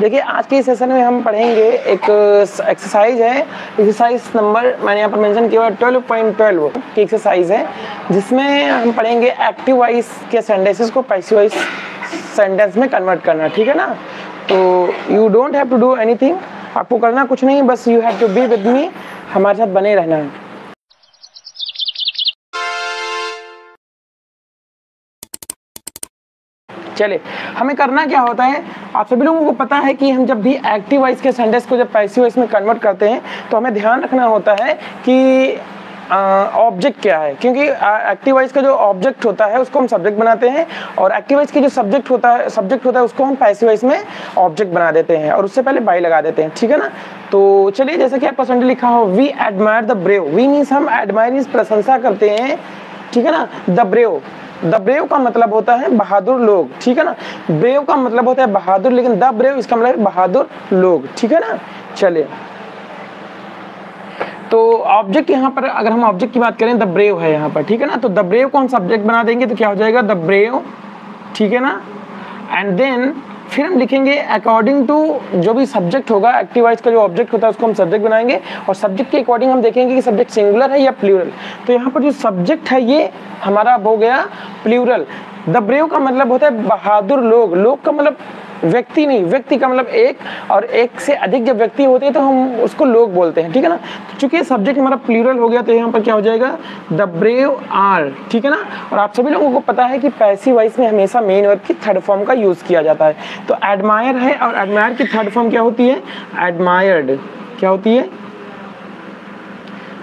देखिए आज के सेशन में हम पढ़ेंगे एक एक्सरसाइज है, एक्सरसाइज नंबर मैंने यहाँ पर मेंशन किया 12.12 की एक्सरसाइज है, जिसमें हम पढ़ेंगे एक्टिव वॉइस के सेंटेंसेस को पैसिव वॉइस सेंटेंस में कन्वर्ट करना। ठीक है ना। तो you don't have to do anything, आपको करना कुछ नहीं, बस you have to be with me, हमारे साथ बने रहना है। चलिए हमें करना क्या होता है, आप सभी लोगों को पता है कि हम जब भी एक्टिव वॉइस के सेंटेंस को जब पैसिव वॉइस में कन्वर्ट करते हैं तो हमें ध्यान रखना होता है कि ऑब्जेक्ट क्या है, क्योंकि एक्टिव वॉइस का जो ऑब्जेक्ट होता है उसको हम सब्जेक्ट बनाते हैं और एक्टिव वॉइस की जो सब्जेक्ट होता है उसको हम पैसिव वॉइस में ऑब्जेक्ट बना देते हैं और उससे पहले बाई लगा देते हैं। ठीक है ना। तो चलिए जैसे कि आपका सेंटेंस लिखा हो, we admire the brave. We means हम एडमायर मीन्स प्रशंसा करते हैं। ठीक है ना। द ब्रेव का मतलब होता है बहादुर लोग। ठीक है ना। ब्रेव का मतलब होता है बहादुर, लेकिन द ब्रेव इसका मतलब है बहादुर लोग। ठीक है ना। चलिए तो ऑब्जेक्ट यहाँ पर अगर हम ऑब्जेक्ट की बात करें, द ब्रेव है यहाँ पर। ठीक है ना। तो द ब्रेव को हम सब्जेक्ट बना देंगे तो क्या हो जाएगा, द ब्रेव। ठीक है ना। एंड देन फिर हम लिखेंगे अकॉर्डिंग टू जो भी सब्जेक्ट होगा, एक्टिव वॉइस का जो ऑब्जेक्ट होता है उसको हम सब्जेक्ट बनाएंगे और सब्जेक्ट के अकॉर्डिंग हम देखेंगे कि सब्जेक्ट सिंगुलर है या प्लूरल। तो यहाँ पर जो सब्जेक्ट है ये हमारा हो गया प्लूरल। द ब्रेव का मतलब होता है बहादुर लोग। लोग का मतलब व्यक्ति नहीं, व्यक्ति का मतलब एक, और एक से अधिक जब व्यक्ति होते हैं तो हम उसको लोग बोलते हैं। ठीक है ना। तो चूंकि सब्जेक्ट हमारा प्लूरल हो गया तो यहाँ पर क्या हो जाएगा, द ब्रेव आर। ठीक है ना। और आप सभी लोगों को पता है कि पैसिव वॉइस में हमेशा मेन वर्ब की थर्ड फॉर्म का यूज किया जाता है। तो एडमायर है और एडमायर की थर्ड फॉर्म क्या होती है, एडमायर्ड। क्या होती है,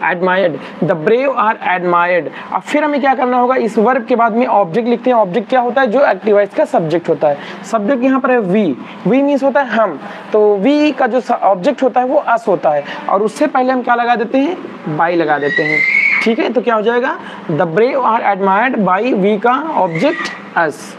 admired. The brave are admired. अब फिर हमें क्या करना होगा, इस वर्ब के बाद में ऑब्जेक्ट लिखते हैं। ऑब्जेक्ट क्या होता है, जो एक्टिव वॉइस का सब्जेक्ट होता है। सब्जेक्ट यहाँ पर है वी। वी मीन्स होता है हम, तो वी का जो ऑब्जेक्ट होता है वो अस होता है और उससे पहले हम क्या लगा देते हैं, बाई लगा देते हैं। ठीक है। तो क्या हो जाएगा, the brave are admired by we का ऑब्जेक्ट अस।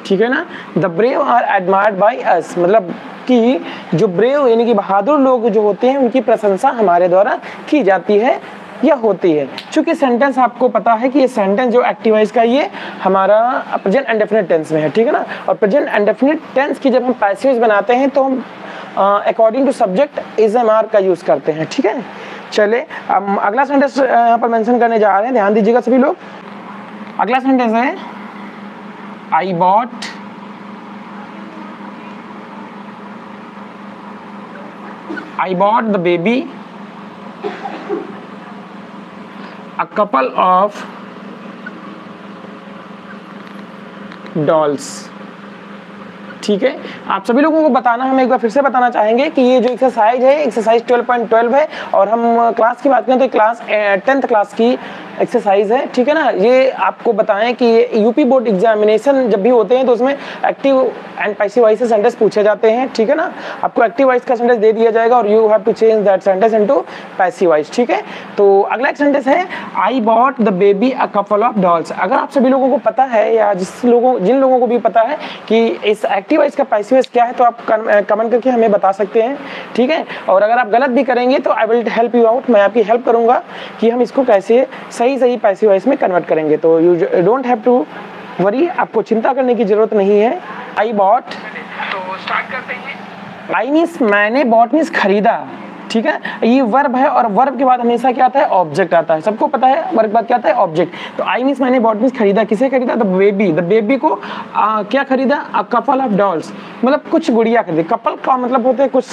ठीक है ना। The brave are admired by us मतलब कि जो ब्रेव यानी कि बहादुर लोग जो होते हैं उनकी प्रशंसा हमारे द्वारा की जाती है या होती है। चूंकि सेंटेंस आपको पता है कि ये सेंटेंस जो एक्टिव वॉइस का ये हमारा प्रेजेंट इंडेफिनिट टेंस में है। ठीक है ना। और प्रेजेंट इंडेफिनिट टेंस की जब हम पैसिव वॉइस बनाते हैं तो हम according to subject is am are का यूज करते हैं। ठीक है। चले अब अगला सेंटेंस यहाँ पर मेंशन करने जा रहे हैं, ध्यान दीजिएगा सभी लोग। अगला सेंटेंस है, आई bought the baby a couple of dolls। ठीक है। आप सभी लोगों को बताना, हम एक बार फिर से बताना चाहेंगे कि ये जो एक्सरसाइज है, एक्सरसाइज 12.12 है और हम क्लास की बात करें तो क्लास 10th क्लास की एक्सरसाइज है। ठीक है ना। ये आपको बताएं कि यूपी बोर्ड एग्जामिनेशन जब भी होते हैं तो उसमें एक्टिव एंड पैसिव वॉइस से सेंटेंस पूछे जाते हैं। ठीक है ना। आपको एक्टिव वॉइस का सेंटेंस दे दिया जाएगा और you have to change that sentence into passive voice. ठीक है। तो अगला एक सेंटेंस है, I bought the baby a couple of dolls. अगर आप सभी लोगों को पता है या जिन लोगों को भी पता है कि इस एक्टिव वॉइस का पैसिव वॉइस क्या है तो आप कमेंट करके हमें बता सकते हैं। ठीक है। और अगर आप गलत भी करेंगे तो I will help you out, मैं आपकी हेल्प करूंगा कि हम इसको कैसे सही पैसिव वॉइस में कन्वर्ट करेंगे। तो you don't have to worry, आपको चिंता करने की जरूरत नहीं है। आई बॉट, तो स्टार्ट करते हैं। आई मीन्स मैंने, बॉट मीन्स खरीदा। ठीक है। ये वर्ब है और वर्ब के बाद हमेशा क्या आता है, ऑब्जेक्ट आता है। सबको पता है वर्ब के बाद क्या आता है, ऑब्जेक्ट। तो आई मीन्स मैंने, बॉट मीन्स खरीदा। किसे खरीदा, द बेबी। द बेबी को क्या खरीदा, अ कपल ऑफ डॉल्स मतलब कुछ गुड़िया खरीदी। कपल का मतलब होते हैं कुछ।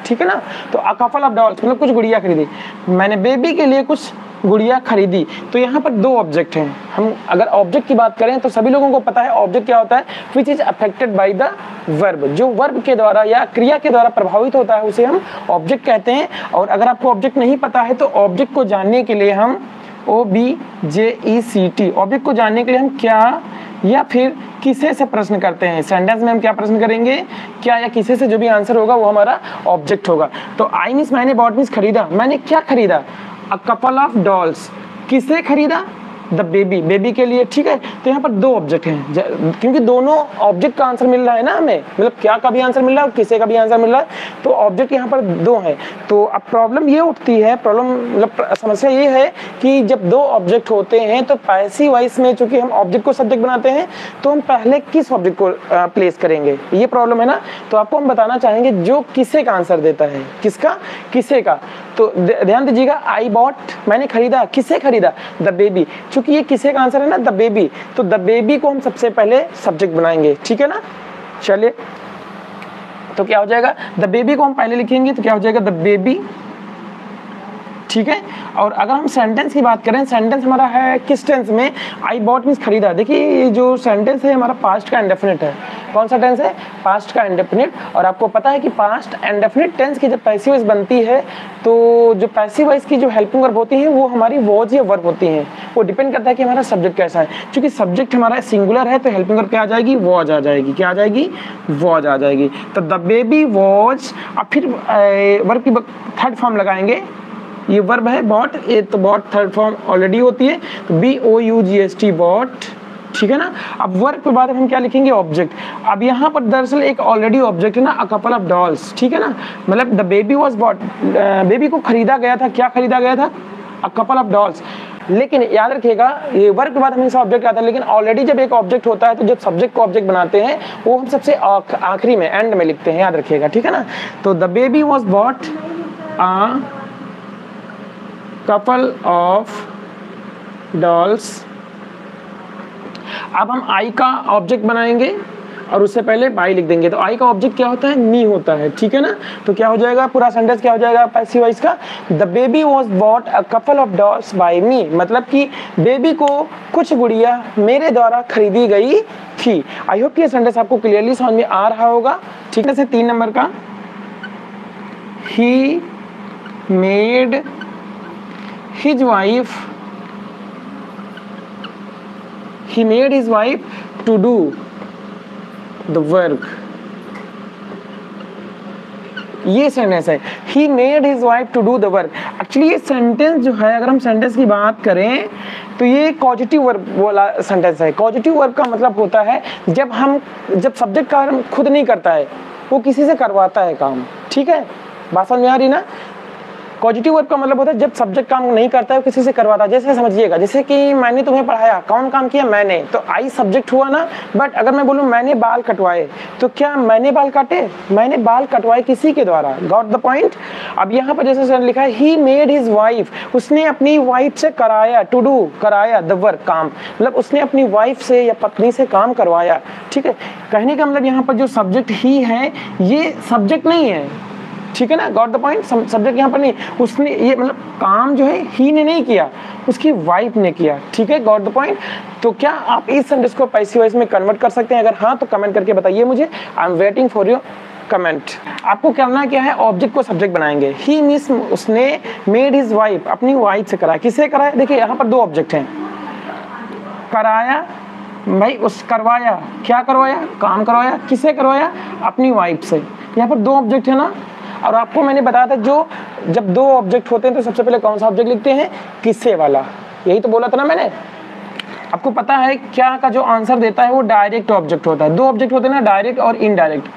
ठीक है ना। तो अ कपल ऑफ डॉल्स मतलब कुछ गुड़िया खरीदी। मैंने बेबी के लिए कुछ गुड़िया खरीदी। तो यहाँ पर दो ऑब्जेक्ट हैं। हम अगर ऑब्जेक्ट की बात करें तो सभी लोगों को पता है ऑब्जेक्ट क्या होता है, which is affected by the verb. जो वर्ब के द्वारा या क्रिया के द्वारा प्रभावित होता है उसे हम ऑब्जेक्ट कहते हैं। और अगर आपको ऑब्जेक्ट नहीं पता है तो ऑब्जेक्ट को जानने के लिए हम OBJECT, ऑब्जेक्ट को जानने के लिए हम क्या या फिर किसे से प्रश्न करते हैं। सेंटेंस में हम क्या प्रश्न करेंगे, क्या या किसे से जो भी आंसर होगा वो हमारा ऑब्जेक्ट होगा। तो आई मीन्स मैंने, बॉट मीन्स खरीदा। मैंने क्या खरीदा, अ कपल ऑफ डॉल्स। किसे खरीदा, द बेबी, बेबी के लिए, ठीक है। तो यहाँ पर दो ऑब्जेक्ट हैं, क्योंकि दोनों ऑब्जेक्ट का आंसर मिल रहा है ना हमें, मतलब क्या का भी आंसर मिल रहा है और किसे का भी आंसर मिल रहा है, तो ऑब्जेक्ट यहाँ पर दो हैं। तो अब प्रॉब्लम ये उठती है, मतलब समस्या ये है कि जब दो ऑब्जेक्ट होते हैं तो पैसिव वॉइस में चूंकि हम ऑब्जेक्ट को सब्जेक्ट बनाते हैं तो हम पहले किस ऑब्जेक्ट को प्लेस करेंगे, ये प्रॉब्लम है ना। तो आपको हम बताना चाहेंगे जो किसे का आंसर देता है, किसका, किसे का। तो ध्यान दीजिएगा, आई बॉट, मैंने खरीदा, किसे खरीदा, द बेबी, चूंकि ये किसे का आंसर है ना, द बेबी, तो द बेबी को हम सबसे पहले सब्जेक्ट बनाएंगे, ठीक है ना। चलिए, तो क्या हो जाएगा, द बेबी को हम पहले लिखेंगे तो क्या हो जाएगा, द बेबी, ठीक है। और अगर हम सेंटेंस की बात करें, सेंटेंस हमारा है किस टेंस में, आई बॉट मीन्स खरीदा। देखिए ये जो सेंटेंस है हमारा पास्ट का इंडेफिनिट है। कौन सा टेंस है, पास्ट का इंडेफिनिट। और आपको पता है कि पास्ट इंडेफिनिट टेंस की जब पैसिव वॉइस बनती है तो जो पैसिव वॉइस की जो हेल्पिंग वर्ब होती हैं वो हमारी वॉज या वर्ब होती हैं। वो डिपेंड करता है कि हमारा सब्जेक्ट कैसा है। क्योंकि सब्जेक्ट हमारा सिंगुलर है तो हेल्पिंग वर्ब क्या आ जाएगी, वॉज आ जाएगी। क्या आ जाएगी, वॉज आ जाएगी। तो द बेबी वॉज, अब फिर वर्ब की थर्ड फॉर्म लगाएंगे, ये वर्ब है बॉट, ये तो बॉट थर्ड फॉर्म ऑलरेडी होती है, तो BOUGST बॉट, ठीक है ना। अब वर्ब के बाद हम क्या लिखेंगे, ऑब्जेक्ट। अब यहाँ पर दरअसल एक ऑलरेडी ऑब्जेक्ट है ना, अ कपल ऑफ डॉल्स, ठीक है ना। मतलब the baby was bot, baby को खरीदा गया था, क्या खरीदा गया था, अ कपल ऑफ डॉल्स। लेकिन याद रखिएगा ये वर्ब के बाद हमेशा ऑब्जेक्ट आता है, लेकिन ऑलरेडी जब एक ऑब्जेक्ट होता है तो जब सब्जेक्ट को ऑब्जेक्ट बनाते हैं वो हम सबसे आखिरी में, एंड में लिखते हैं, याद रखिएगा, ठीक है ना। तो the baby was bought a couple of dolls। अब हम आई का ऑब्जेक्ट बनाएंगे और उससे पहले बाई लिख देंगे। तो आई का ऑब्जेक्ट क्या होता है, मी होता है, ठीक है ना। तो क्या हो जाएगा, पूरा सेंटेंस क्या हो जाएगा पैसिव वॉइस का, the baby was bought a couple of dolls by me. मतलब कि बेबी को कुछ गुड़िया मेरे द्वारा खरीदी गई थी। आई होप कि ये सेंटेंस आपको क्लियरली समझ में आ रहा होगा, ठीक है। से 3 नंबर का, he made his wife to do the work। ये सेंटेंस है, he made his wife to do the work। Actually ये सेंटेंस जो है, अगर हम सेंटेंस की बात करें तो ये पॉजिटिव वर्ब वाला सेंटेंस है। पॉजिटिव वर्ब का मतलब होता है जब सब्जेक्ट काम खुद नहीं करता है, वो किसी से करवाता है काम, ठीक है। बात समझ में आ रही ना। पॉजिटिव वर्ब का मतलब होता है जब सब्जेक्ट काम नहीं करता है, किसी से करवाता है। जैसे समझिएगा, जैसे कि मैंने तुम्हें पढ़ाया, कौन काम किया, मैंने, तो आई सब्जेक्ट हुआ ना। बट अगर मैं बोलूँ मैंने बाल कटवाए, तो क्या मैंने बाल काटे, मैंने बाल कटवाए किसी के द्वारा। Got the point. अब यहाँ पर जैसे लिखा है ही मेड हिज वाइफ, उसने अपनी वाइफ से कराया, टू डू, कराया, द वर्क, काम, मतलब उसने अपनी वाइफ से या पत्नी से काम करवाया, ठीक है। कहने का मतलब यहाँ पर जो सब्जेक्ट ही है ये सब्जेक्ट नहीं है, ठीक है ना। Got the point. सब्जेक्ट यहाँ पर नहीं, उसने ये मतलब काम जो है ही ने नहीं किया, उसकी वाइफ ने किया, ठीक है। Got the point. तो क्या आप इस सेंटेंस को पैसिव वॉइस में कन्वर्ट कर सकते हैं? अगर हाँ तो कमेंट करके बताइए मुझे। I am waiting for your comment. आपको करना क्या है, ऑब्जेक्ट को सब्जेक्ट बनाएंगे। ही मीन्स उसने, मेड हिज वाइफ, अपनी वाइफ से कराया। किससे कराया, देखिए यहाँ पर दो ऑब्जेक्ट हैं, कराया भाई, उस करवाया, क्या करवाया, काम करवाया, किसे करवाया, अपनी वाइफ से। यहाँ पर दो ऑब्जेक्ट है ना। और आपको मैंने बताया था जब दो ऑब्जेक्ट होते हैं तो सबसे पहले कौन सा ऑब्जेक्ट लिखते हैं, किससे वाला। यही तो बोला था ना मैंने। आपको पता है क्या का जो आंसर देता है वो डायरेक्ट ऑब्जेक्ट होता है। दो ऑब्जेक्ट होते हैं ना, डायरेक्ट और इनडायरेक्ट,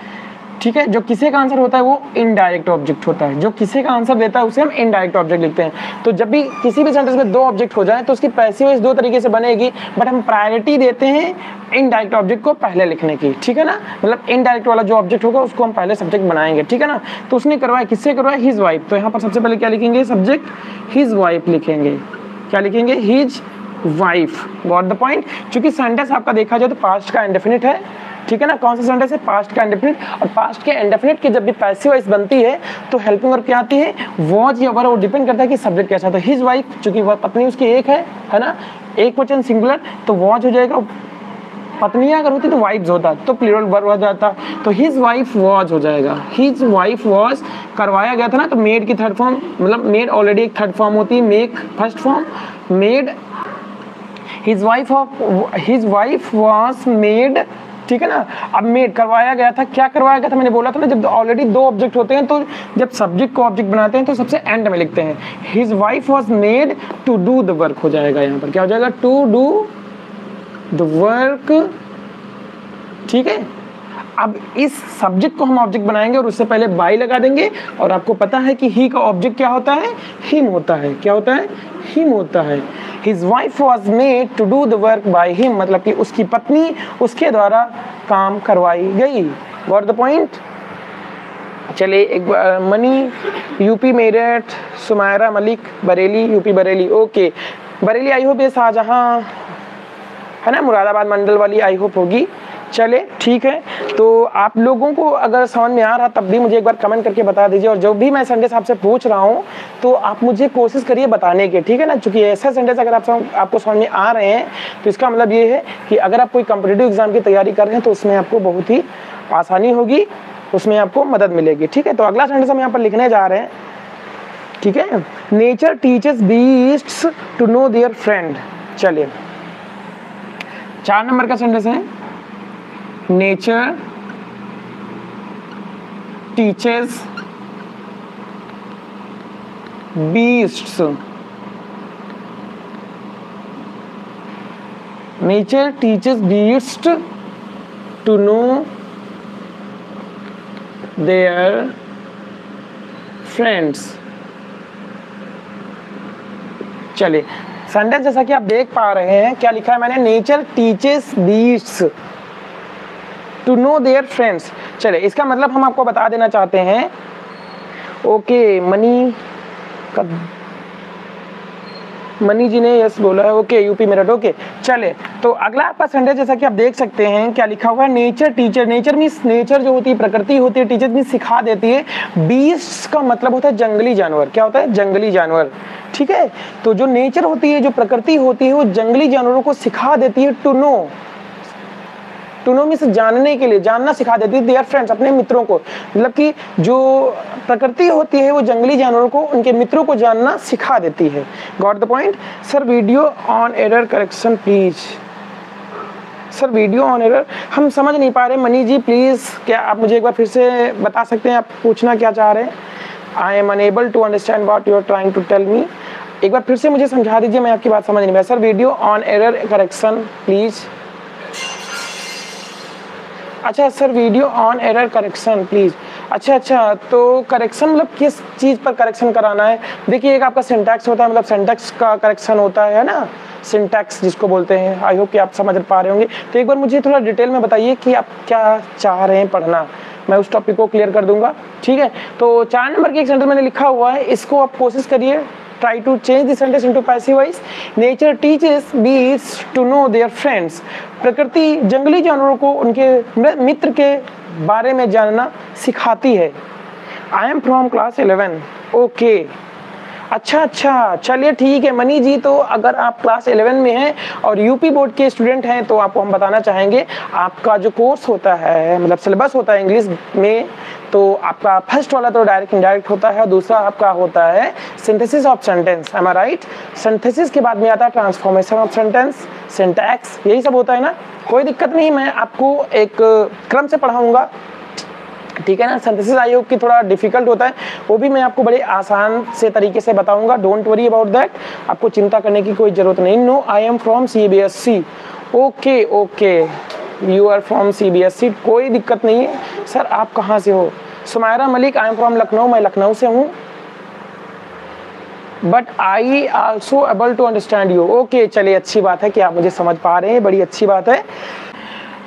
ठीक है। जो किसे का आंसर होता है वो इनडायरेक्ट ऑब्जेक्ट होता है। जो किसे का आंसर देता है उसे हम इनडायरेक्ट ऑब्जेक्ट लिखते हैं। तो जब भी किसी भी सेंटेंस में दो ऑब्जेक्ट हो जाए तो उसकी पैसिव वॉइस दो तरीके से बनेगी, बट हम प्रायोरिटी देते हैं इनडायरेक्ट ऑब्जेक्ट को पहले लिखने की, ठीक है ना। मतलब इनडायरेक्ट वाला जो ऑब्जेक्ट होगा उसको हम पहले सब्जेक्ट बनाएंगे, ठीक है ना। तो उसने करवाया, किससे करवाया, हिज वाइफ। तो यहाँ पर सबसे पहले क्या लिखेंगे, सब्जेक्ट हिज वाइफ लिखेंगे। क्या लिखेंगे, his wife. Got the point. क्योंकि सेंटेंस आपका देखा जाए तो पास्ट का इंडेफिनिट है, ठीक है ना। कौन सा सेंटेंस है, पास्ट का इंडेफिनिट। और पास्ट के इंडेफिनिट की जब भी पैसिव वॉइस बनती है तो हेल्पिंग वर्ब क्या आती है, वॉज या वर। वो डिपेंड करता है कि सब्जेक्ट कैसा था। हिज वाइफ, चूंकि वह पत्नी उसकी एक है ना, एक वचन सिंगुलर, तो वॉज हो जाएगा। पत्नियां अगर होती तो वाइफ्स होता, तो प्लूरल वर्ब हो जाता, तो हिज वाइफ वॉज हो जाएगा। हिज वाइफ वॉज, करवाया गया था ना, तो मेड की थर्ड फॉर्म, मतलब मेड ऑलरेडी एक थर्ड फॉर्म होती है, make first form, made. His wife was made ठीक है ना। अब मेड करवाया गया था, क्या करवाया गया था, मैंने बोला था ना, जब ऑलरेडी दो ऑब्जेक्ट होते हैं तो जब सब्जेक्ट को ऑब्जेक्ट बनाते हैं तो सबसे एंड में लिखते हैं। His wife was made to do the work हो जाएगा, यहाँ पर क्या हो जाएगा, टू डू द वर्क। ठीक है, अब इस सब्जेक्ट को हम ऑब्जेक्ट बनाएंगे और उससे पहले बाय लगा देंगे, और आपको पता है कि ही का ऑब्जेक्ट क्या होता है, हिम होता है। क्या होता है, हिम होता है। His wife was made to do the work by him, मतलब कि उसकी पत्नी उसके द्वारा काम करवाई गई। Got the point? चलिए एक money UP Meerut, Sumaira Malik Bareilly, UP Bareilly, okay Bareilly I hope ये शाहजहां है ना, मुरादाबाद मंडल वाली आई होप होगी। चले ठीक है, तो आप लोगों को अगर समझ में आ रहा तब भी मुझे एक बार कमेंट करके बता दीजिए, और जो भी मैं सेंटेंस आपसे पूछ रहा हूँ तो आप मुझे कोशिश करिए बताने के, ठीक है ना। क्योंकि ऐसा सेंटेंस अगर आपको समझ में आ रहे हैं तो इसका मतलब ये है कि अगर आप कोई कॉम्पिटिटिव एग्जाम की तैयारी कर रहे हैं तो उसमें आपको बहुत ही आसानी होगी, उसमें आपको मदद मिलेगी। ठीक है, तो अगला सेंटेंस हम यहाँ पर लिखने जा रहे हैं। ठीक है, nature teaches beasts to know their friend. चलिए 4 नंबर का सेंटेंस है, nature teaches beasts, nature teaches beasts to know their friends. चलिए सेंटेंस जैसा कि आप देख पा रहे हैं, क्या लिखा है मैंने, nature teaches beasts to know their friends. चलिए इसका मतलब हम आपको बता देना चाहते हैं। ओके मनी जी ने यस बोला है, ओके यूपी मेरठ, ओके। चले तो अगला आपका सेंटेंस जैसा कि आप देख सकते हैं क्या लिखा हुआ है, nature teacher. Nature means nature जो होती है प्रकृति होती है, टीचर मीन्स सिखा देती है। बीस्ट्स का मतलब होता है जंगली जानवर। क्या होता है, जंगली जानवर। ठीक है, तो जो नेचर होती है, जो प्रकृति होती है, वो जंगली जानवरों को सिखा देती है। To know, to know means जानने के लिए, जानना सिखा देती है देयर फ्रेंड्स, अपने मित्रों को। मतलब कि जो प्रकृति होती है वो जंगली जानवरों को, उनके मित्रों को जानना सिखा देती है। Got the point. Sir video on error correction please. Sir video on error हम समझ नहीं पा रहे, मनी जी प्लीज क्या आप मुझे एक बार फिर से बता सकते हैं, आप पूछना क्या चाह रहे हैं। I am unable to understand what you are trying to tell me. एक बार फिर से मुझे समझा दीजिए, मैं आपकी बात समझ नहीं पाया। Sir video on error correction please. अच्छा sir video on error correction please. अच्छा, तो करेक्शन मतलब किस चीज़ पर करेक्शन कराना है। देखिए एक आपका सिंटैक्स होता है, मतलब सिंटैक्स का करेक्शन होता है ना, सिंटैक्स जिसको बोलते हैं। आई होप कि आप समझ पा रहे होंगे। तो एक बार मुझे थोड़ा डिटेल में बताइए कि आप क्या चाह रहे हैं पढ़ना, मैं उस टॉपिक को क्लियर कर दूंगा। ठीक है, तो 4 नंबर की एक सेंटेंस मैंने लिखा हुआ है, इसको आप कोशिश करिए, try to change the sentence into passive voice. Nature teaches beasts to know their friends. प्रकृति जंगली जानवरों को उनके मित्र के बारे में जानना सिखाती है। I am from class 11. Okay. अच्छा, चलिए ठीक है मनी जी। तो अगर आप क्लास 11 में हैं और यूपी बोर्ड के स्टूडेंट हैं तो आपको हम बताना चाहेंगे, आपका जो कोर्स होता है, मतलब सिलेबस होता है इंग्लिश में, तो आपका फर्स्ट वाला तो डायरेक्ट इनडायरेक्ट होता है, और दूसरा आपका होता है synthesis of sentence. Am I right. सिंथेसिस के बाद में आता है ट्रांसफॉर्मेशन ऑफ सेंटेंस, सिंटैक्स, यही सब होता है ना। कोई दिक्कत नहीं, मैं आपको एक क्रम से पढ़ाऊंगा, ठीक है ना। सिंथेसिस आई होप कि थोड़ा डिफिकल्ट होता है, वो भी मैं आपको बड़े आसान से तरीके से बताऊंगा। डोंट वरी अबाउट दैट, आपको चिंता करने की कोई ज़रूरत नहीं। No I am from CBSE। Okay, you are from CBSE, कोई दिक्कत नहीं है। सर आप कहाँ से हो? Sumayra Malik, I am from Lucknow, मैं लखनऊ से हूँ। But I also able to understand you. Okay, चलिए अच्छी बात है कि आप मुझे समझ पा रहे हैं, बड़ी अच्छी बात है।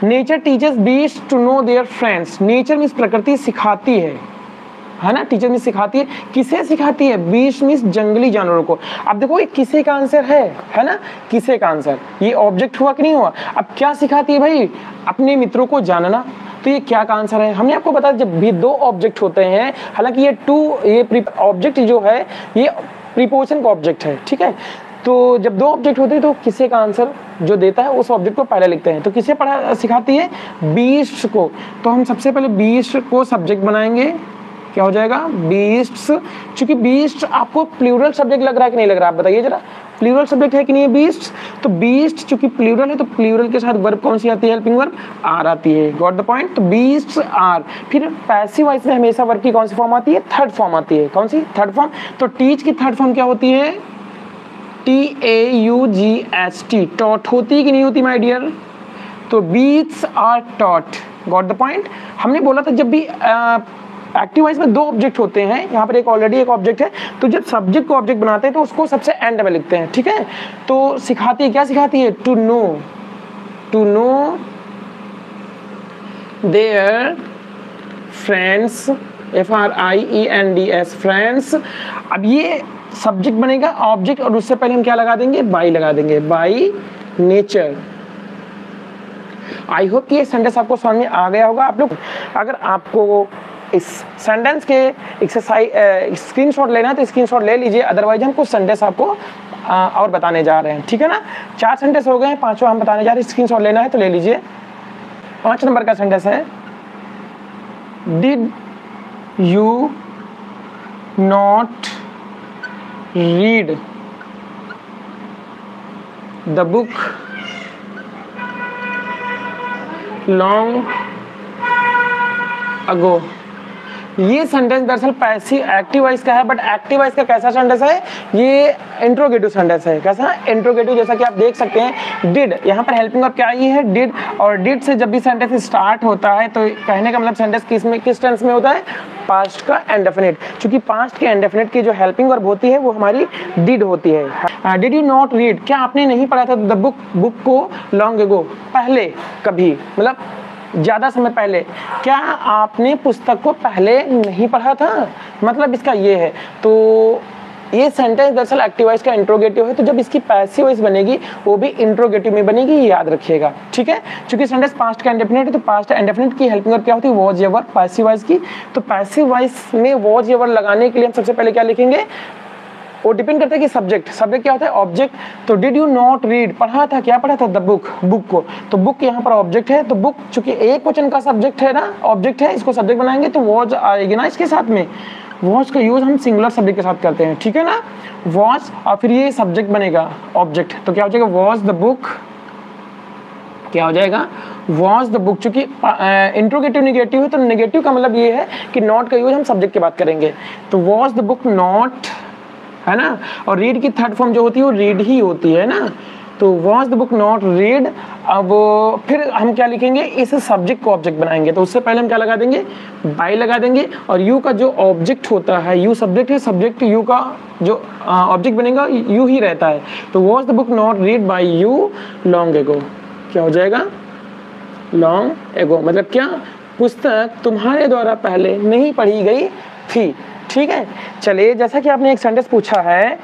Nature teachers beasts to know their friends. Nature means प्रकृति सिखाती है ना। टीचर मीन्स सिखाती है, किसे सिखाती है? बीस्ट मीन्स जंगली जानवरों को। अब देखो ये किसे का आंसर है ना, किसे का आंसर, ये ऑब्जेक्ट हुआ कि नहीं हुआ। अब क्या सिखाती है भाई? अपने मित्रों को जानना। तो ये क्या का आंसर है? हमने आपको बताया जब भी 2 ऑब्जेक्ट होते हैं, हालांकि ये ऑब्जेक्ट जो है ये प्रीपोजिशन का ऑब्जेक्ट है, ठीक है। तो जब 2 ऑब्जेक्ट होते हैं तो किसे का आंसर जो देता है उस ऑब्जेक्ट को पहले लिखते हैं। तो किसे सिखाती है? बीस्ट को। तो हम सबसे पहले बीस्ट को सब्जेक्ट बनाएंगे, क्या हो जाएगा बीस्ट्स। चूंकि बीस्ट आपको प्लूरल सब्जेक्ट लग रहा है कि नहीं लग रहा है, आप बताइए जरा, प्लूरल सब्जेक्ट है कि नहीं है बीस्ट? तो बीस्ट चूंकि प्लूरल है तो प्लूरल के साथ वर्ब कौन सी आती है, हेल्पिंग वर्ब आर आती है, गॉट द पॉइंट। तो बीस्ट्स आर। फिर पैसिव वॉइस में हमेशा वर्ब की कौन सी फॉर्म आती है, थर्ड फॉर्म आती है, कौन सी, थर्ड फॉर्म। तो टीच की थर्ड फॉर्म क्या होती है, TAUGHT, टॉट होती है कि नहीं होती माय डियर? तो beasts are taught, got the point. हमने बोला था जब भी एक्टिव वॉइस में दो ऑब्जेक्ट होते हैं, यहाँ पर एक ऑलरेडी एक ऑब्जेक्ट है, तो जब सब्जेक्ट को ऑब्जेक्ट बनाते हैं तो उसको सबसे एंड में लिखते हैं, ठीक है। तो सिखाती है, क्या सिखाती है, to know their friends, FRIENDS, friends. अब ये सब्जेक्ट बनेगा ऑब्जेक्ट और उससे पहले हम क्या लगा देंगे, बाई लगा देंगे, बाई नेचर। आई होप कि ये सेंटेंस आपको समझ में आ गया होगा। आप लोग अगर आपको इस सेंटेंस के एक्सरसाइज स्क्रीनशॉट लेना है तो स्क्रीनशॉट ले लीजिए, अदरवाइज हम कुछ सेंटेंस आपको और बताने जा रहे हैं, ठीक है ना। 4 सेंटेंस हो गए हैं, 5वां हम बताने जा रहे हैं, स्क्रीनशॉट लेना है तो ले लीजिए। 5 नंबर का सेंटेंस है, did you not read the book long ago. ये सेंटेंस दरअसल पैसिव एक्टिव वॉइस का है, बट एक्टिव वॉइस का कैसा सेंटेंस है, ये इंट्रोगेटिव सेंटेंस है। कैसा, इंट्रोगेटिव। जैसा कि आप देख सकते हैं डिड, यहाँ पर हेल्पिंग वर्ब क्या आई है, डिड। और डिड से जब भी सेंटेंस स्टार्ट होता है तो कहने का मतलब सेंटेंस किस टेंस में होता है, पास्ट का इंडेफिनिट। क्योंकि पास्ट के इंडेफिनिट की जो हेल्पिंग वर्ब होती है वो हमारी डिड होती है। डिड यू नॉट रीड, क्या आपने नहीं पढ़ा था द बुक को लॉन्ग एगो, पहले कभी, मतलब ज़्यादा समय पहले। क्या आपने पुस्तक को पहले नहीं पढ़ा था, मतलब इसका ये है। तो ये सेंटेंस दरअसल एक्टिव वॉइस का इंट्रोगेटिव है, तो जब इसकी पैसिव वॉइस बनेगी वो भी इंट्रोगेटिव में बनेगी, याद रखिएगा, ठीक है। क्योंकि सेंटेंस पास्ट का इंडेफिनिट है तो पास्ट इंडेफिनिट की हेल्पिंग वर्ब क्या होती है, वॉज या वर, पैसिव वॉइस की। तो पैसिव वॉइस में वॉज या वर लगाने के लिए हम सबसे पहले क्या लिखेंगे, वो डिपेंड करता है कि सब्जेक्ट क्या होता है, ऑब्जेक्ट। तो डिड यू नॉट रीड, पढ़ा था, क्या पढ़ा था, द बुक को। तो बुक यहाँ पर ऑब्जेक्ट है, तो बुक चूंकि एक वचन का सब्जेक्ट है ना, ऑब्जेक्ट है, इसको सब्जेक्ट बनाएंगे तो वॉज आएगी ना इसके साथ में। वॉज का यूज हम सिंगुलर सब्जेक्ट के साथ करते हैं, ठीक है ना, वॉज, और फिर ये सब्जेक्ट बनेगा ऑब्जेक्ट, तो क्या हो जाएगा, वॉज द बुक, क्या हो जाएगा, वॉज द बुक। चूंकि इंट्रोगेटिव नेगेटिव है तो नेगेटिव का मतलब ये है कि नॉट का यूज हम सब्जेक्ट की बात करेंगे। तो वॉज द बुक नॉट, है ना। और रीड की थर्ड फॉर्म जो होती है वो रीड ही होती है ना। तो was the book not read. अब फिर हम क्या लिखेंगे, इस सब्जेक्ट को ऑब्जेक्ट बनाएंगे, तो उससे पहले हम क्या लगा देंगे, बाई लगा देंगे। और यू का जो ऑब्जेक्ट होता है, यू सब्जेक्ट है, सब्जेक्ट यू का जो ऑब्जेक्ट बनेगा यू ही रहता है। तो was the book not read by you long ago, क्या हो जाएगा, लॉन्ग एगो, मतलब क्या, पुस्तक तुम्हारे द्वारा पहले नहीं पढ़ी गई थी, ठीक है। चलिए, जैसा कि आपने एक सेंटेंस पूछा है,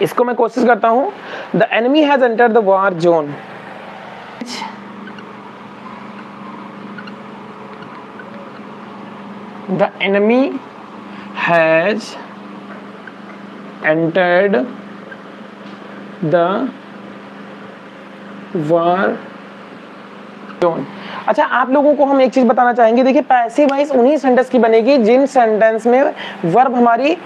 इसको मैं कोशिश करता हूं। The enemy has entered the war zone. The enemy has entered the war zone. अच्छा, आप लोगों को हम एक चीज बताना चाहेंगे, देखिए पैसिव वॉइस उन्हीं सेंटेंस की बनेगी जिन सेंटेंस में वर्ब हमारी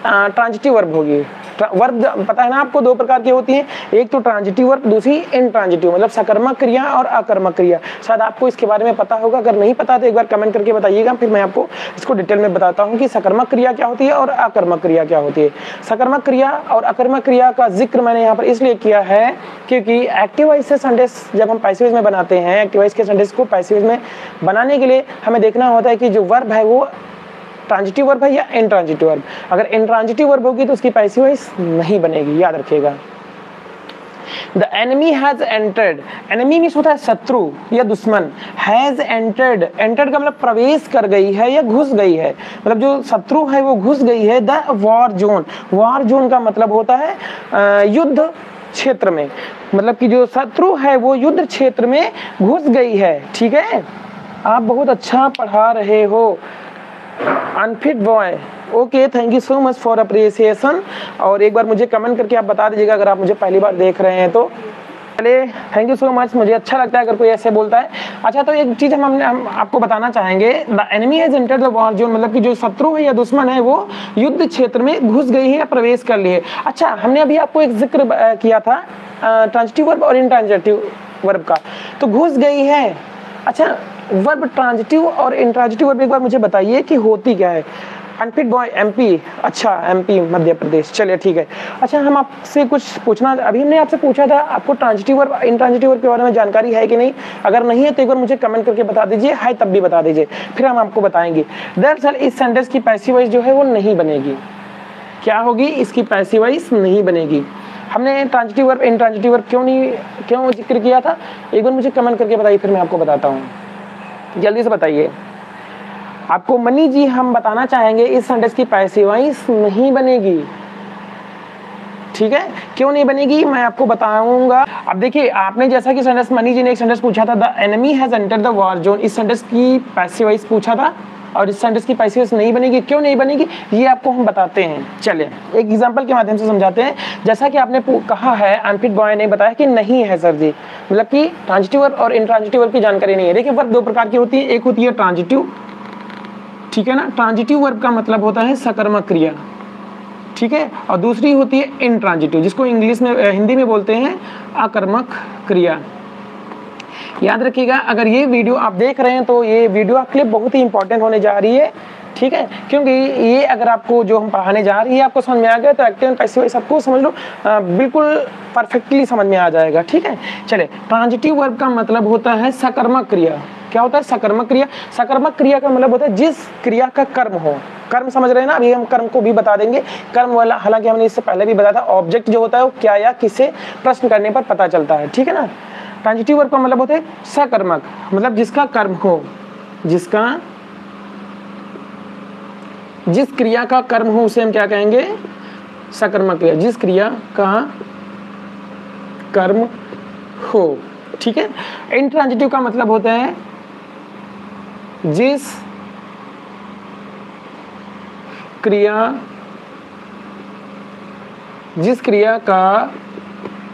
ट्रांजिटिव वर्ब होगी। वर्ब पता है ना आपको, 2 प्रकार की होती हैं, एक तो ट्रांजिटिव वर्ब, दूसरी इनट्रांजिटिव, मतलब सकर्मक क्रिया और अकर्मक क्रिया। शायद आपको इसके बारे में पता होगा, अगर नहीं पता तो एक बार कमेंट करके बताइएगा, फिर मैं आपको इसको डिटेल में बताता हूँ कि सकर्मक क्रिया क्या होती है और अकर्मक क्रिया क्या होती है। सकर्मक क्रिया और अकर्मक क्रिया का जिक्र मैंने यहाँ पर इसलिए किया है क्योंकि एक्टिव वॉइस से सेंटेंस जब हम पैसिव वॉइस में बनाते हैं, एक्टिव वॉइस के सेंटेंस को पैसिव वॉइस में बनाने के लिए हमें देखना होता है कि जो वर्ब है वो ट्रांजिटिव वर्ब है या इनट्रांजिटिव वर्ब। अगर इनट्रांजिटिव वर्ब होगी तो उसकी पैसिव वॉइस नहीं बनेगी, याद रखिएगा। The enemy has entered, enemy means होता है शत्रु या दुश्मन। हैज एंटर्ड, एंटर्ड का मतलब प्रवेश कर गई है या घुस गई है, मतलब जो शत्रु है वो घुस गई है। The war zone, war zone का मतलब होता है युद्ध क्षेत्र में, मतलब कि जो शत्रु है वो युद्ध क्षेत्र में घुस गई है, ठीक है। आप बहुत अच्छा पढ़ा रहे हो, unfit boy, okay, thank you so much for appreciation. और एक बार मुझे कमेंट करके आप बता दीजिएगा अगर आप मुझे पहली बार देख रहे हैं तो। चलिए, थैंक यू सो मच। मुझे अच्छा लगता है अगर कोई ऐसे बोलता है। अच्छा, तो एक चीज़ हम आपको बताना चाहेंगे, the enemy has entered the war zone, मतलब कि जो शत्रु है या दुश्मन है वो युद्ध क्षेत्र में घुस गई है या प्रवेश कर ली है। अच्छा, हमने अभी आपको एक जिक्र किया था ट्रांजिटिव वर्ब और इंट्रांजिटिव वर्ब का, तो घुस गई है। अच्छा, वर्ब ट्रांजिटिव और इंट्रांजिटिव वर्ब एक बार मुझे बताइए कि होती क्या है। अनफिट बॉय एमपी, अच्छा एमपी मध्य प्रदेश, चलिए ठीक है। अच्छा, हम आपसे कुछ पूछना, अभी हमने आपसे पूछा था आपको ट्रांजिटिव वर्ब इंट्रांजिटिव वर्ब के बारे में जानकारी है कि नहीं। अगर नहीं है तो एक बार मुझे कमेंट करके बता दीजिए, है तब भी बता दीजिए, फिर हम आपको बताएंगे। दरअसल इस सेंटेंस की पैसिव वॉइस जो है वो नहीं बनेगी। क्या होगी? इसकी पैसिव वॉइस नहीं बनेगी। हमने ट्रांजिटिव वर्ब इंट्रांजिटिव वर्ब क्यों जिक्र किया था, एक बार मुझे कमेंट करके बताइए, फिर मैं आपको बताता हूँ। जल्दी से बताइए। आपको मनी जी हम बताना चाहेंगे इस सेंटेंस की पैसिव वॉइस नहीं बनेगी। ठीक है, क्यों नहीं बनेगी मैं आपको बताऊंगा। अब देखिए, आपने जैसा कि सेंटेंस मनी जी ने एक सेंटेंस पूछा था, the enemy has entered the war zone, इस सेंटेंस की पैसिव वॉइस पूछा था और इस सेंटेंस की पैसिव वॉइस नहीं बनेगी। क्यों नहीं बनेगी ये आपको हम बताते हैं। चलिए एक एग्जांपल के माध्यम से समझाते हैं। जैसा कि आपने कहा है, अनफिट बॉय ने बताया कि नहीं है सर जी, मतलब कि ट्रांजिटिव वर्ब और इंट्रांजिटिव वर्ब की जानकारी नहीं है। देखिए, वर्ब दो प्रकार की होती है, एक होती है ट्रांजिटिव, ठीक है ना, ट्रांजिटिव वर्ब का मतलब होता है सकर्मक क्रिया, ठीक है, और दूसरी होती है इंट्रांजिटिव, जिसको इंग्लिश में हिंदी में बोलते हैं अकर्मक क्रिया। याद रखिएगा, अगर ये वीडियो आप देख रहे हैं तो ये वीडियो आपके लिए बहुत ही इंपॉर्टेंट होने जा रही है, ठीक है, क्योंकि ये अगर आपको जो हम पढ़ाने जा रही है आपको समझ में आ गया तो एक्टिव एंड पैसिव वॉइस आपको समझ लो बिल्कुल परफेक्टली समझ में आ जाएगा। ठीक है, चले, ट्रांजिटिव वर्ब का मतलब होता है सकर्मक क्रिया। क्या होता है? सकर्मक क्रिया। सकर्मक क्रिया का मतलब होता है जिस क्रिया का कर्म हो। कर्म समझ रहे हैं ना, अभी हम कर्म को भी बता देंगे। कर्म वाला हालांकि हमने इससे पहले भी बताया था, ऑब्जेक्ट जो होता है वो क्या या किसे प्रश्न करने पर पता चलता है, ठीक है ना। ट्रांजिटिव वर्ब का मतलब होता है सकर्मक, मतलब जिसका कर्म हो, जिस क्रिया का कर्म हो उसे हम क्या कहेंगे? सकर्मक क्रिया, जिस क्रिया का कर्म हो, ठीक है। इंट्रांजिटिव का मतलब होता है जिस क्रिया का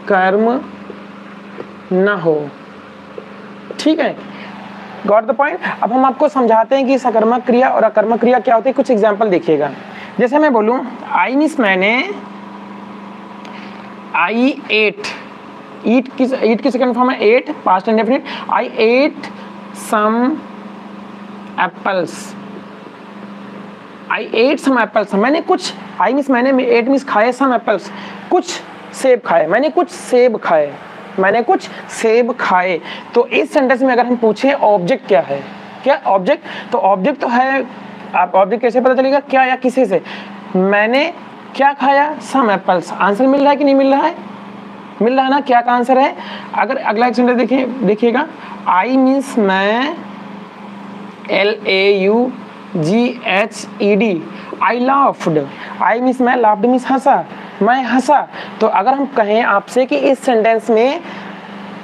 कर्म ना हो, ठीक है, गॉट द पॉइंट। अब हम आपको समझाते हैं कि सकर्मक क्रिया और अकर्मक क्रिया क्या होती है। कुछ एग्जांपल देखिएगा। जैसे मैं बोलूं आई मीन्स मैंने, आई एट, ईट की सेकंड फॉर्म है ate, past indefinite. I ate some apples, I ate some apples, मैंने कुछ, आई मीन्स मैंने, एट मीन्स खाए, सम एप्पल्स कुछ सेब खाए, मैंने कुछ सेब खाए। तो इस सेंटेंस में अगर हम पूछे ऑब्जेक्ट क्या है, क्या ऑब्जेक्ट, तो ऑब्जेक्ट तो है, आप ऑब्जेक्ट कैसे पता चलेगा? क्या या किसी से। मैंने क्या खाया? सम एप्पल्स। आंसर मिल रहा है कि नहीं मिल रहा है? मिल रहा है ना, क्या का आंसर है। अगर अगला एक सेंटेंस देखिएगा, आई मीन्स मैं, LAUGHED, I laughed, I means मैं, लाफ्ड मीन्स हंसा, मैं हंसा। तो अगर हम कहें आपसे कि इस सेंटेंस में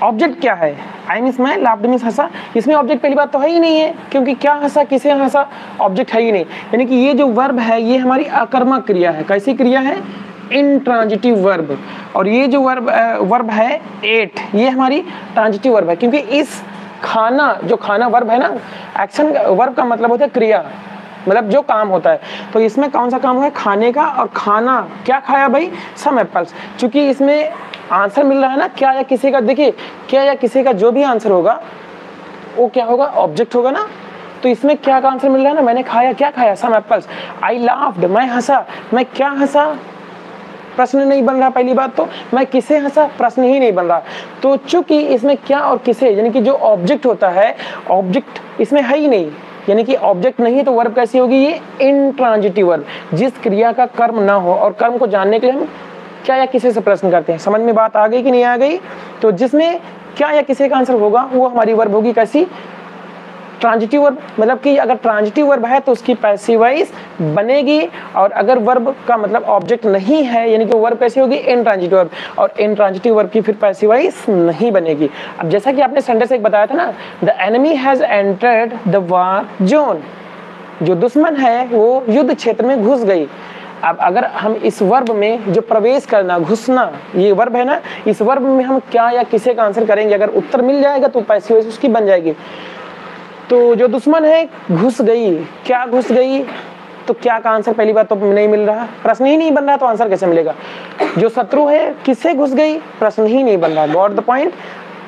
ऑब्जेक्ट क्या है, आई मीन्स मैं, लाफ्ड मीन्स हंसा, इसमें ऑब्जेक्ट पहली बात तो है ही नहीं है, क्योंकि क्या हंसा, किसे हंसा, ऑब्जेक्ट है ही नहीं। यानी कि ये जो वर्ब है ये हमारी अकर्मक क्रिया है। कैसी क्रिया है? Intransitive verb. और ये जो वर्ब है एट, ये हमारी ट्रांजिटिव वर्ब है, क्योंकि इस खाना, जो खाना वर्ब है ना, एक्शन वर्ब का मतलब होता है क्रिया, मतलब जो काम होता है। तो इसमें कौन सा काम है? खाने का। और खाना क्या खाया भाई? सम एप्पल्स। चूंकि इसमें आंसर मिल रहा है ना क्या या किसी का, देखिए क्या या किसी का जो भी आंसर होगा वो क्या होगा? ऑब्जेक्ट होगा ना। तो इसमें क्या का आंसर मिल रहा है ना, मैंने खाया, क्या खाया? सम एप्पल्स। आई लाफ्ड, मैं हंसा, मैं क्या हंसा? प्रश्न नहीं बन रहा। पहली बात तो मैं किसे हंसा, प्रश्न ही नहीं बन रहा। तो चूंकि इसमें क्या और किसे, यानी कि जो ऑब्जेक्ट होता है, ऑब्जेक्ट इसमें है ही नहीं, यानी कि ऑब्जेक्ट नहीं है, तो वर्ब कैसी होगी? ये इंट्रांजिटिव वर्ब, जिस क्रिया का कर्म ना हो। और कर्म को जानने के लिए हम क्या या किसे से प्रश्न करते हैं। समझ में बात आ गई कि नहीं आ गई? तो जिसमें क्या या किसे का आंसर होगा वो हमारी वर्ब होगी कैसी? Transitive verb. मतलब कि अगर ट्रांजिटिव वर्ब है तो उसकी पैसिव वॉइस बनेगी, और अगर वर्ब का मतलब ऑब्जेक्ट नहीं है यानी कि वर्ब कैसी होगी? Intransitive verb. और इंट्रांजिटिव वर्ब की फिर पैसिव वॉइस नहीं बनेगी। अब जैसा कि आपने सेंटेंस एक बताया था ना, the enemy has entered the war zone, जो दुश्मन है वो युद्ध क्षेत्र में घुस गई। अब अगर हम इस वर्ब में जो प्रवेश करना, घुसना, ये वर्ब है ना, इस वर्ब में हम क्या या किसे का आंसर करेंगे, अगर उत्तर मिल जाएगा तो पैसिव वॉइस उसकी बन जाएगी। तो जो दुश्मन है घुस गई, क्या घुस गई, तो क्या का आंसर पहली बात तो नहीं मिल रहा, प्रश्न ही नहीं बन रहा तो आंसर कैसे मिलेगा। जो शत्रु है किससे घुस गई, प्रश्न ही नहीं बन रहा। Got the point.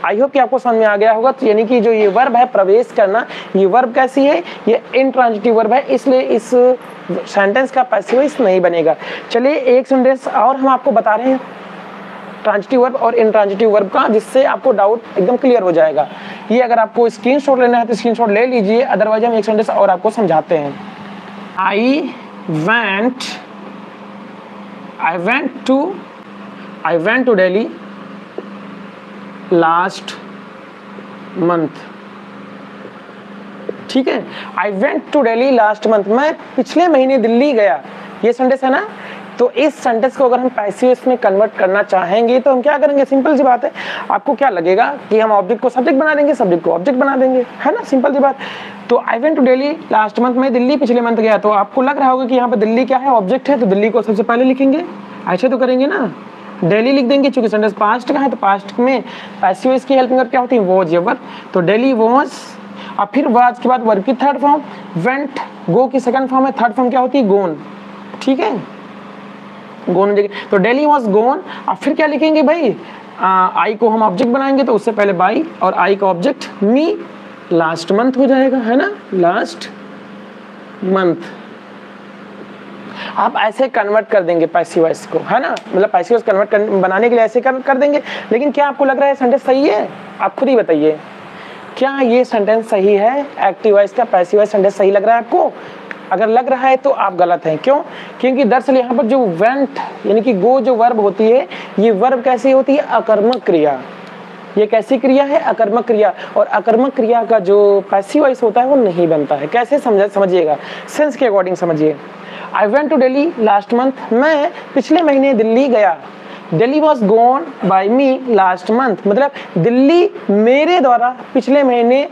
I hope कि आपको समझ में आ गया होगा। तो यानी कि जो ये वर्ब है प्रवेश करना, ये वर्ब कैसी है, ये इंट्रांजिटिव वर्ब है, इसलिए इस सेंटेंस का पैसिव वॉइस नहीं बनेगा। चलिए एक सेंटेंस और हम आपको बता रहे हैं ट्रांजिटिव वर्ब और इंट्रांजिटिव वर्ब का, जिससे आपको डाउट एकदम क्लियर हो जाएगा। ये अगर आपको स्क्रीनशॉट लेना है तो स्क्रीनशॉट ले लीजिए, अदरवाइज हम एक सेंटेंस और आपको समझाते हैं। I went to Delhi last month। ठीक है, I went to Delhi last month, मैं पिछले महीने दिल्ली गया, ये सेंटेंस है ना। तो इस सेंटेंस को अगर हम पैसिव वॉइस में कन्वर्ट करना चाहेंगे तो हम क्या करेंगे, सिंपल सी बात है। आपको क्या लगेगा कि हम ऑब्जेक्ट को सब्जेक्ट बना देंगे, सब्जेक्ट को ऑब्जेक्ट बना देंगे, है ना, सिंपल सी बात। तो I went to Delhi last month, मैं दिल्ली पिछले मंथ गया। तो आपको लग रहा होगा कि यहाँ पर दिल्ली क्या है, ऑब्जेक्ट है, तो दिल्ली को सबसे पहले लिखेंगे, ऐसे तो करेंगे ना, दिल्ली लिख देंगे। चूंकि सेंटेंस पास्ट का है तो पास्ट में पैसिव वॉइस की हेल्पिंग वर्ब क्या होती है, वॉज, ये वर्ब। तो दिल्ली वॉज, और फिर वाज के बाद वर्ब की थर्ड फॉर्म वेंट, गो की सेकंड फॉर्म है, थर्ड फॉर्म क्या होती है, गोन। ठीक है, गोन जगह, तो दिल्ली वॉज गोन। और फिर क्या लिखेंगे भाई, आई को हम ऑब्जेक्ट बनाएंगे तो उससे पहले बाई और आई का ऑब्जेक्ट मी, लास्ट मंथ हो जाएगा, है ना, लास्ट मंथ। आप ऐसे कन्वर्ट कर देंगे पैसिव वॉइस को, है ना, मतलब पैसिव वॉइस कन्वर्ट बनाने के लिए ऐसे कर देंगे। लेकिन क्या आपको लग रहा है सेंटेंस सही है, आप खुद ही बताइए, क्या ये सेंटेंस सही है, एक्टिव वॉइस का पैसिव वॉइस सेंटेंस सही लग रहा है आपको। अगर लग रहा है तो आप गलत हैं। क्यों, क्योंकि दरअसल यहाँ पर जो वेंट यानी कि गो जो वर्ब होती है, ये वर्ब कैसी होती है, अकर्मक क्रिया। ये कैसी क्रिया है, अकर्मक क्रिया। और अकर्मक क्रिया का जो पैसिव वॉइस होता है वो नहीं बनता है। कैसे समझिएगा, सेंस के अकॉर्डिंग समझिए। I went to Delhi last month, मैं पिछले महीने दिल्ली गया। Delhi was gone by me last month, मतलब दिल्ली मेरे द्वारा पिछले महीने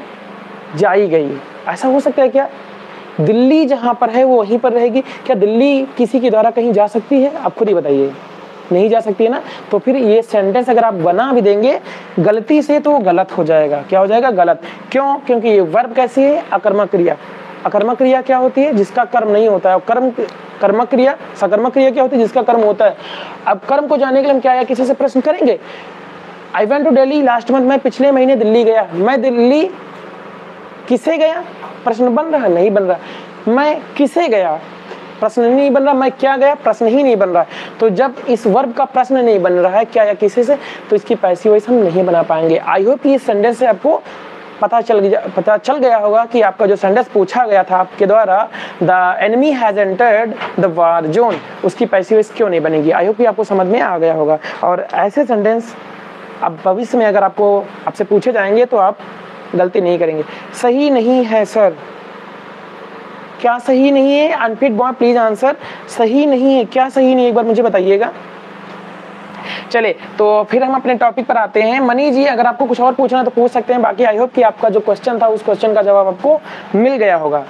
जाई गई। ऐसा हो सकता है क्या, दिल्ली जहाँ पर है वो वहीं पर रहेगी, क्या दिल्ली किसी के द्वारा कहीं जा सकती है, आप खुद ही बताइए, नहीं जा सकती है ना। तो फिर ये सेंटेंस अगर आप बना भी देंगे गलती से तो गलत हो जाएगा। क्या हो जाएगा, गलत। क्यों, क्योंकि ये वर्ब कैसी है, अकर्मक क्रिया। अकर्मक क्रिया क्या होती है, जिसका कर्म नहीं होता है। कर्मक क्रिया, सकर्मक क्रिया क्या होती है, जिसका कर्म होता है। अब कर्म को जानने के लिए हम क्या है, किसी से प्रश्न करेंगे। I went to Delhi last month, मैं पिछले महीने दिल्ली गया। मैं दिल्ली किसे गया, प्रश्न बन रहा है, नहीं बन रहा। मैं किसे गया, प्रश्न नहीं बन रहा। मैं क्या गया, प्रश्न ही नहीं बन रहा। तो जब इस वर्ब का प्रश्न नहीं बन रहा है क्या या किसी से, तो इसकी पैसिव वॉइस हम नहीं बना पाएंगे। आई होप कि इस सेंटेंस से आपको पता चल गया होगा कि आपका जो सेंटेंस पूछा गया था आपके द्वारा, the enemy has entered the war zone, उसकी पैसिव वॉइस क्यों नहीं बनेगी। आई होप कि आपको समझ में आ गया होगा। और ऐसे सेंटेंस अब भविष्य में अगर आपसे पूछे जाएंगे तो आप गलती नहीं करेंगे। सही नहीं है सर, क्या सही नहीं है, अनफिट बॉय प्लीज आंसर। सही नहीं है, क्या सही नहीं है, एक बार मुझे बताइएगा। चले तो फिर हम अपने टॉपिक पर आते हैं। मनी जी, अगर आपको कुछ और पूछना तो पूछ सकते हैं, बाकी आई होप कि आपका जो क्वेश्चन था उस क्वेश्चन का जवाब आपको मिल गया होगा।